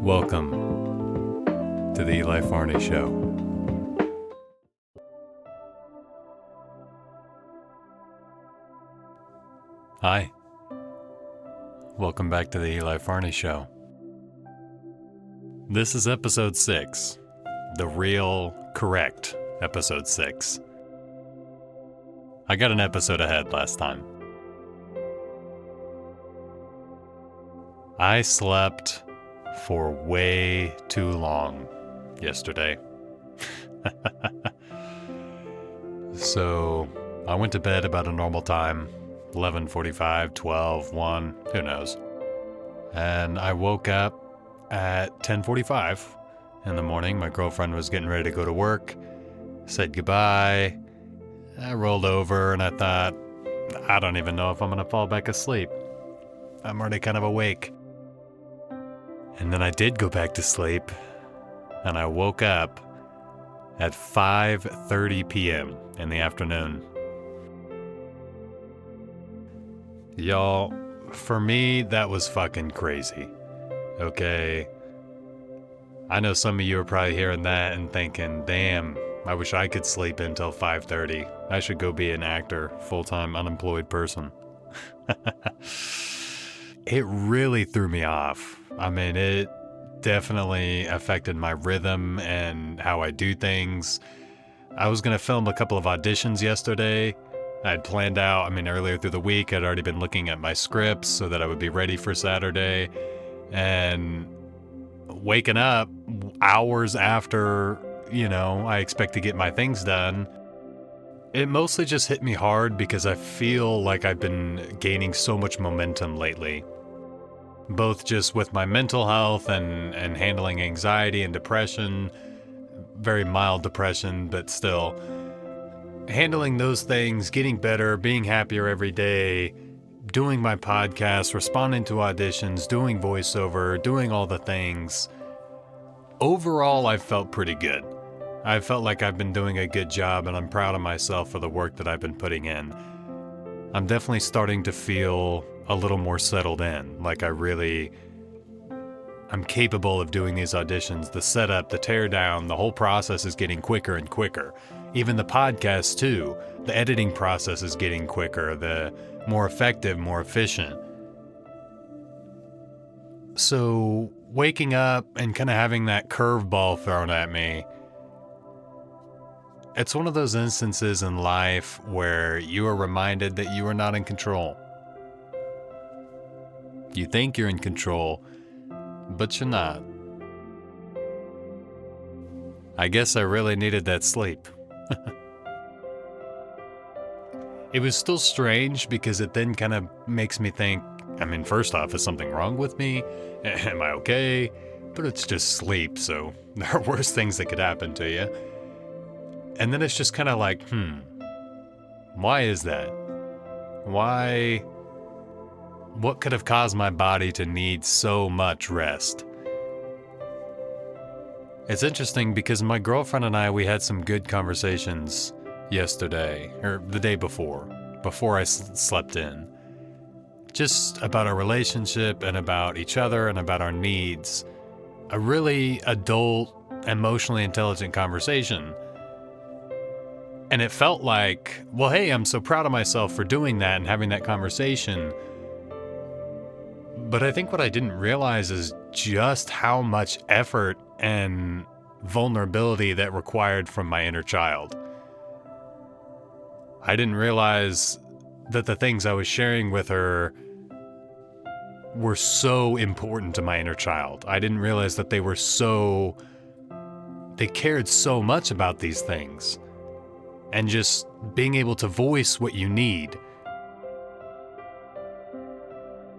Welcome to the Eli Farney Show. Hi. Welcome back to the Eli Farney Show. This is episode 6. The real, correct episode 6. I got an episode ahead last time. I slept for way too long yesterday. So I went to bed about a normal time, 11:45, 12, 1, who knows. And I woke up at 10:45 in the morning. My girlfriend was getting ready to go to work, said goodbye. I rolled over and I thought, I don't even know if I'm going to fall back asleep. I'm already kind of awake. And then I did go back to sleep, and I woke up at 5:30 p.m. in the afternoon. Y'all, for me, that was fucking crazy. Okay? I know some of you are probably hearing that and thinking, damn, I wish I could sleep until 5:30. I should go be an actor, full-time unemployed person. It really threw me off. I mean, it definitely affected my rhythm and how I do things. I was going to film a couple of auditions yesterday. I'd planned out, earlier through the week, I'd already been looking at my scripts so that I would be ready for Saturday. And waking up hours after, I expect to get my things done, it mostly just hit me hard because I feel like I've been gaining so much momentum lately. Both just with my mental health and handling anxiety and depression, very mild depression, but still. Handling those things, getting better, being happier every day, doing my podcast, responding to auditions, doing voiceover, doing all the things. Overall, I felt pretty good. I felt like I've been doing a good job and I'm proud of myself for the work that I've been putting in. I'm definitely starting to feel a little more settled in, like I'm capable of doing these auditions. The setup, the teardown, the whole process is getting quicker and quicker. Even the podcast too, the editing process is getting quicker, the more effective, more efficient. So waking up and kind of having that curveball thrown at me, it's one of those instances in life where you are reminded that you are not in control. You think you're in control, but you're not. I guess I really needed that sleep. It was still strange because it then kind of makes me think, first off, is something wrong with me? Am I okay? But it's just sleep, so there are worse things that could happen to you. And then it's just kind of like, why is that? Why? What could have caused my body to need so much rest? It's interesting because my girlfriend and I, we had some good conversations yesterday, or the day before I slept in. Just about our relationship and about each other and about our needs. A really adult, emotionally intelligent conversation. And it felt like, well, hey, I'm so proud of myself for doing that and having that conversation. But I think what I didn't realize is just how much effort and vulnerability that required from my inner child. I didn't realize that the things I was sharing with her were so important to my inner child. I didn't realize that they cared so much about these things. And just being able to voice what you need.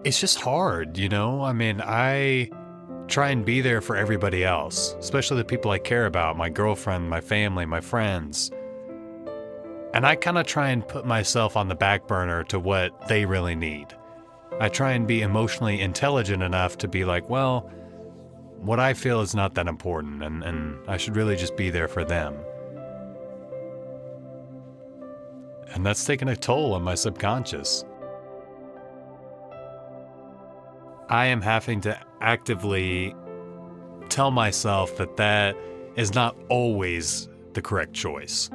It's just hard, I try and be there for everybody else, especially the people I care about, my girlfriend, my family, my friends. And I kind of try and put myself on the back burner to what they really need. I try and be emotionally intelligent enough to be like, well, what I feel is not that important, and I should really just be there for them. And that's taken a toll on my subconscious. I am having to actively tell myself that that is not always the correct choice.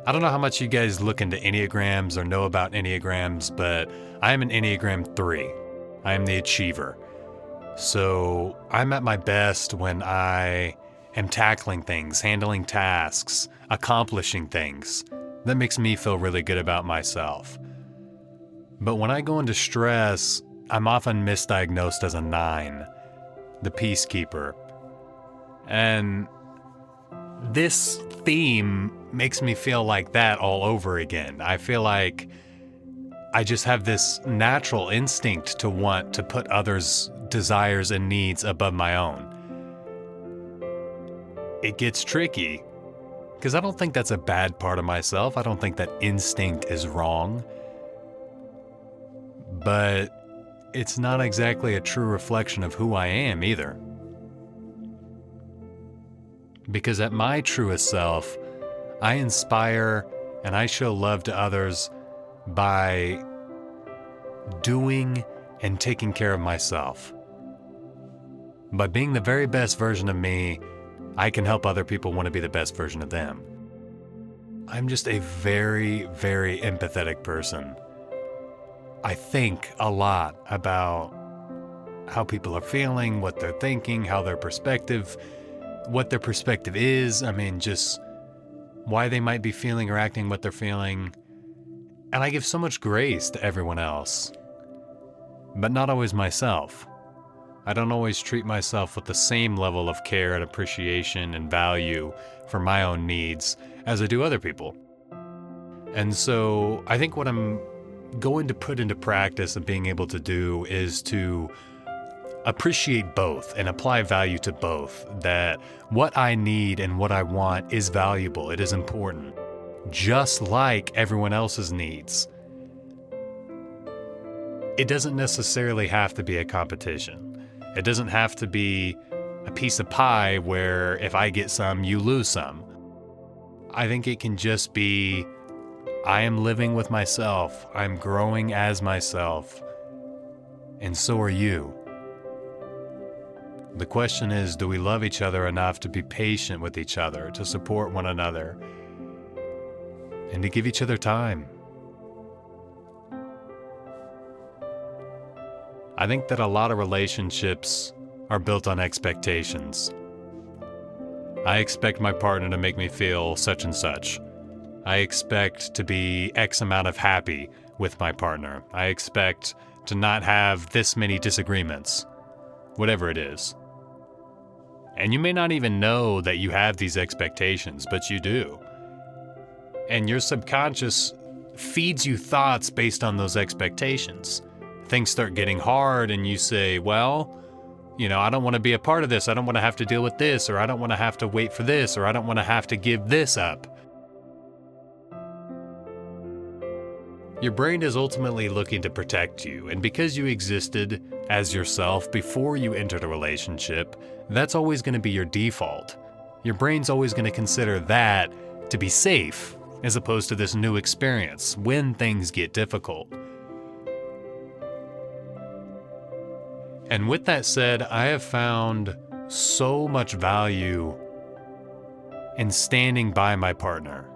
I don't know how much you guys look into Enneagrams or know about Enneagrams, but I am an Enneagram 3. I am the achiever. So I'm at my best when I am tackling things, handling tasks, accomplishing things. That makes me feel really good about myself. But when I go into stress, I'm often misdiagnosed as a 9, the peacekeeper. And this theme makes me feel like that all over again. I feel like I just have this natural instinct to want to put others' desires and needs above my own. It gets tricky because I don't think that's a bad part of myself. I don't think that instinct is wrong. But it's not exactly a true reflection of who I am either. Because at my truest self, I inspire and I show love to others by doing and taking care of myself. By being the very best version of me, I can help other people want to be the best version of them. I'm just a very, very empathetic person. I think a lot about how people are feeling, what they're thinking, what their perspective is. I mean, just why they might be feeling or acting what they're feeling. And I give so much grace to everyone else, but not always myself. I don't always treat myself with the same level of care and appreciation and value for my own needs as I do other people. And so I think what I'm going to put into practice and being able to do is to appreciate both and apply value to both, that what I need and what I want is valuable, it is important, just like everyone else's needs. It doesn't necessarily have to be a competition. It doesn't have to be a piece of pie where if I get some, you lose some. I think it can just be, I am living with myself, I'm growing as myself, and so are you. The question is, do we love each other enough to be patient with each other, to support one another, and to give each other time? I think that a lot of relationships are built on expectations. I expect my partner to make me feel such and such. I expect to be X amount of happy with my partner. I expect to not have this many disagreements, whatever it is. And you may not even know that you have these expectations, but you do. And your subconscious feeds you thoughts based on those expectations. Things start getting hard and you say, well, I don't want to be a part of this. I don't want to have to deal with this, or I don't want to have to wait for this, or I don't want to have to give this up. Your brain is ultimately looking to protect you, and because you existed as yourself before you entered a relationship, that's always going to be your default. Your brain's always going to consider that to be safe, as opposed to this new experience when things get difficult. And with that said, I have found so much value in standing by my partner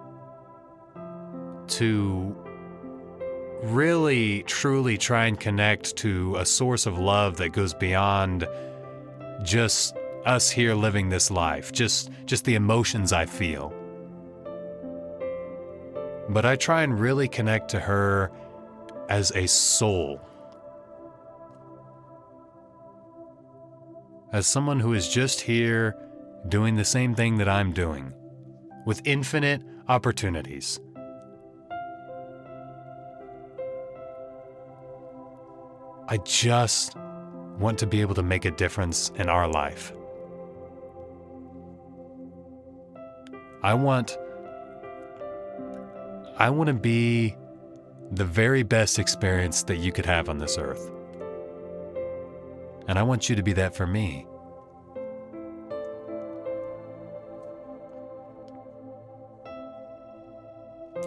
to really, truly try and connect to a source of love that goes beyond just us here living this life, just the emotions I feel. But I try and really connect to her as a soul. As someone who is just here doing the same thing that I'm doing, with infinite opportunities. I just want to be able to make a difference in our life. I want to be the very best experience that you could have on this earth. And I want you to be that for me.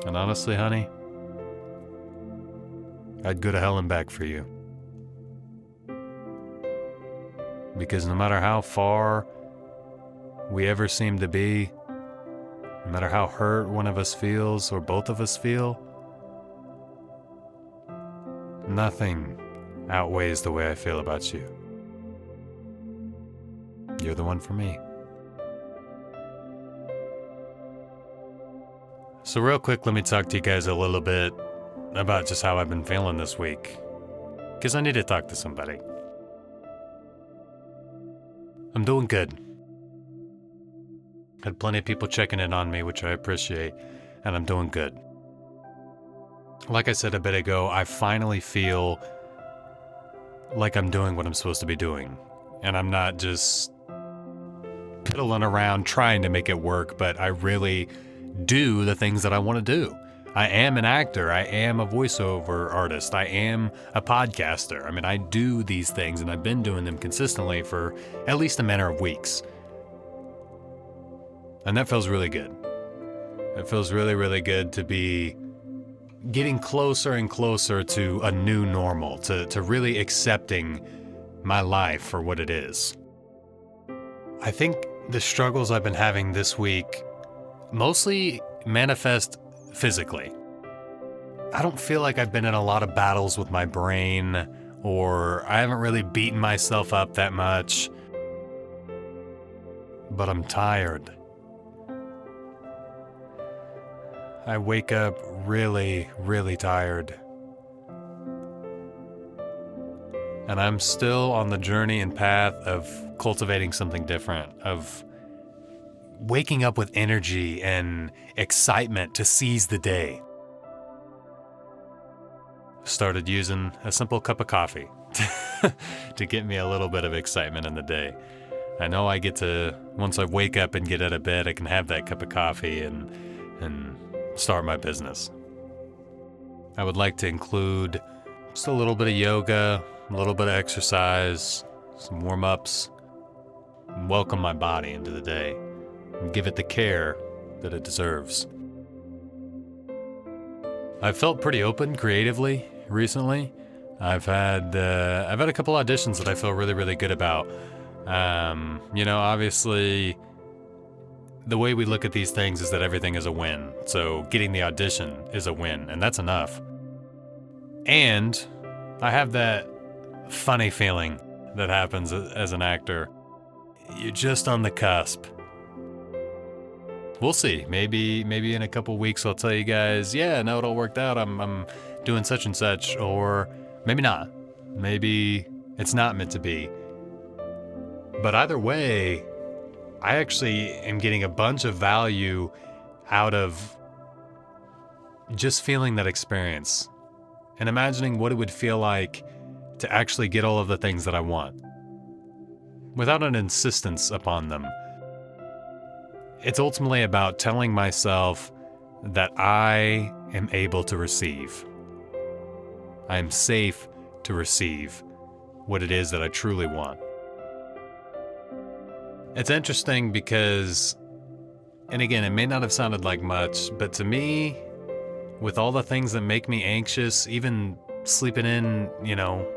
And honestly, honey, I'd go to hell and back for you. Because no matter how far we ever seem to be, no matter how hurt one of us feels or both of us feel, nothing outweighs the way I feel about you. You're the one for me. So real quick, let me talk to you guys a little bit about just how I've been feeling this week. Because I need to talk to somebody. I'm doing good. Had plenty of people checking in on me, which I appreciate, and I'm doing good. Like I said a bit ago, I finally feel like I'm doing what I'm supposed to be doing. And I'm not just piddling around trying to make it work, but I really do the things that I want to do. I am an actor. I am a voiceover artist. I am a podcaster. I mean, I do these things, and I've been doing them consistently for at least a matter of weeks. And that feels really good. It feels really, really good to be getting closer and closer to a new normal, to really accepting my life for what it is. I think the struggles I've been having this week mostly manifest physically. I don't feel like I've been in a lot of battles with my brain, or I haven't really beaten myself up that much. But I'm tired. I wake up really, really tired. And I'm still on the journey and path of cultivating something different, of waking up with energy and excitement to seize the day. Started using a simple cup of coffee to get me a little bit of excitement in the day. I know I get to, once I wake up and get out of bed, I can have that cup of coffee and start my business. I would like to include just a little bit of yoga, a little bit of exercise, some warm-ups, and welcome my body into the day and give it the care that it deserves. I've felt pretty open creatively recently. I've had a couple auditions that I feel really, really good about. Obviously, the way we look at these things is that everything is a win. So getting the audition is a win, and that's enough. And I have that funny feeling that happens as an actor. You're just on the cusp. We'll see. Maybe in a couple weeks I'll tell you guys, yeah, no, it all worked out. I'm doing such and such, or maybe not. Maybe it's not meant to be. But either way, I actually am getting a bunch of value out of just feeling that experience and imagining what it would feel like to actually get all of the things that I want without an insistence upon them. It's ultimately about telling myself that I am able to receive. I am safe to receive what it is that I truly want. It's interesting because, and again, it may not have sounded like much, but to me, with all the things that make me anxious, even sleeping in,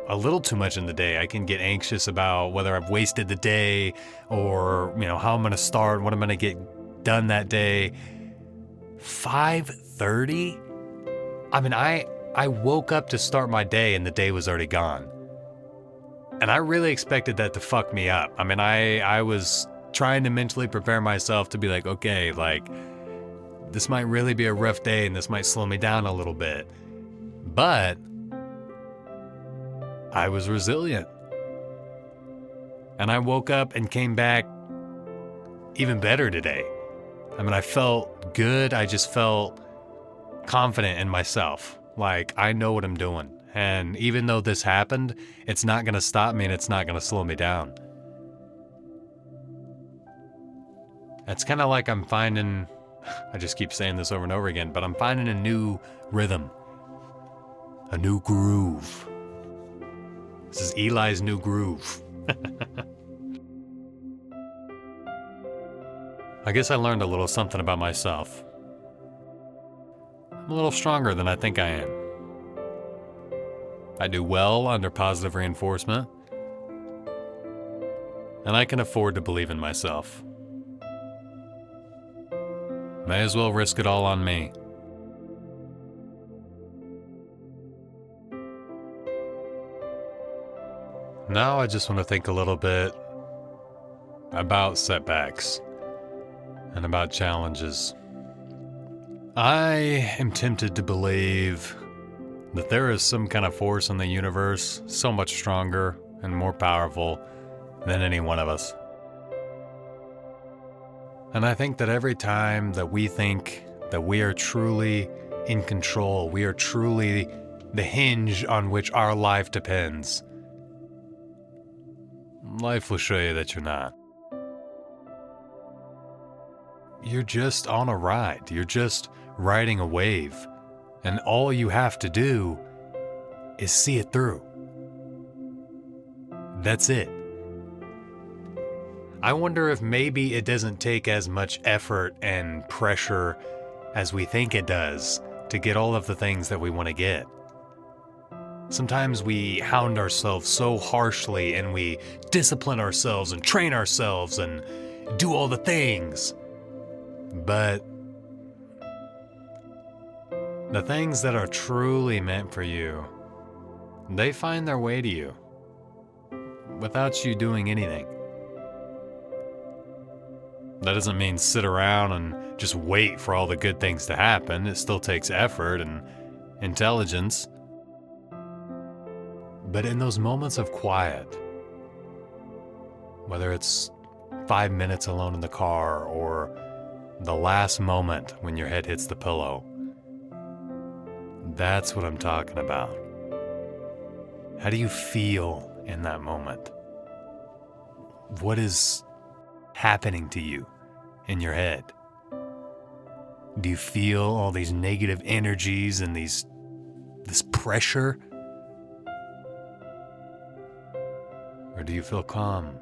a little too much in the day, I can get anxious about whether I've wasted the day or, how I'm going to start, what I'm going to get done that day. 5:30? I mean, I woke up to start my day and the day was already gone. And I really expected that to fuck me up. I mean, I was trying to mentally prepare myself to be like, okay, this might really be a rough day and this might slow me down a little bit. But I was resilient. And I woke up and came back even better today. I mean, I felt good. I just felt confident in myself. Like, I know what I'm doing. And even though this happened, it's not going to stop me and it's not going to slow me down. It's kind of like I'm finding, I just keep saying this over and over again, but I'm finding a new rhythm, a new groove. This is Eli's new groove. I guess I learned a little something about myself. I'm a little stronger than I think I am. I do well under positive reinforcement. and I can afford to believe in myself. May as well risk it all on me. Now I just want to think a little bit about setbacks and about challenges. I am tempted to believe that there is some kind of force in the universe so much stronger and more powerful than any one of us. And I think that every time that we think that we are truly in control, we are truly the hinge on which our life depends, life will show you that you're not. You're just on a ride. You're just riding a wave. And all you have to do is see it through. That's it. I wonder if maybe it doesn't take as much effort and pressure as we think it does to get all of the things that we want to get. Sometimes we hound ourselves so harshly and we discipline ourselves and train ourselves and do all the things. But the things that are truly meant for you, they find their way to you without you doing anything. That doesn't mean sit around and just wait for all the good things to happen. It still takes effort and intelligence. But in those moments of quiet, whether it's 5 minutes alone in the car or the last moment when your head hits the pillow, that's what I'm talking about. How do you feel in that moment? What is happening to you in your head? Do you feel all these negative energies and this pressure? Or do you feel calm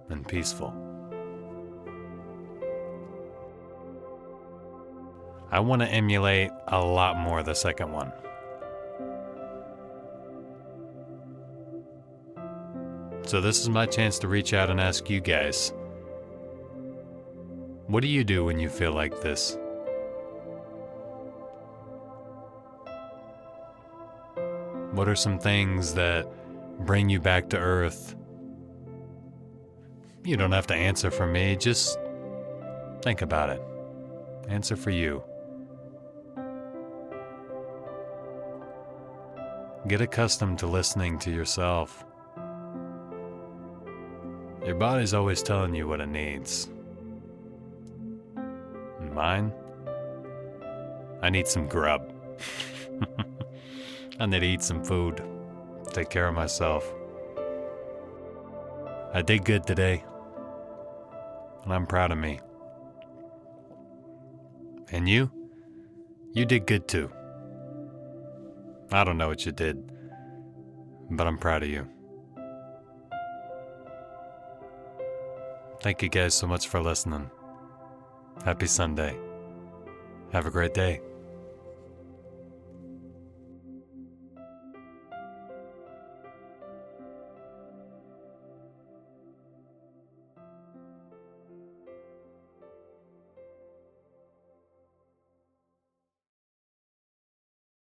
and peaceful? I want to emulate a lot more the second one. So this is my chance to reach out and ask you guys, what do you do when you feel like this? What are some things that bring you back to earth? You don't have to answer for me, just think about it. Answer for you. Get accustomed to listening to yourself. Your body's always telling you what it needs. And mine? I need some grub. I need to eat some food. Take care of myself. I did good today. And I'm proud of me. And you? You did good too. I don't know what you did, but I'm proud of you. Thank you guys so much for listening. Happy Sunday. Have a great day.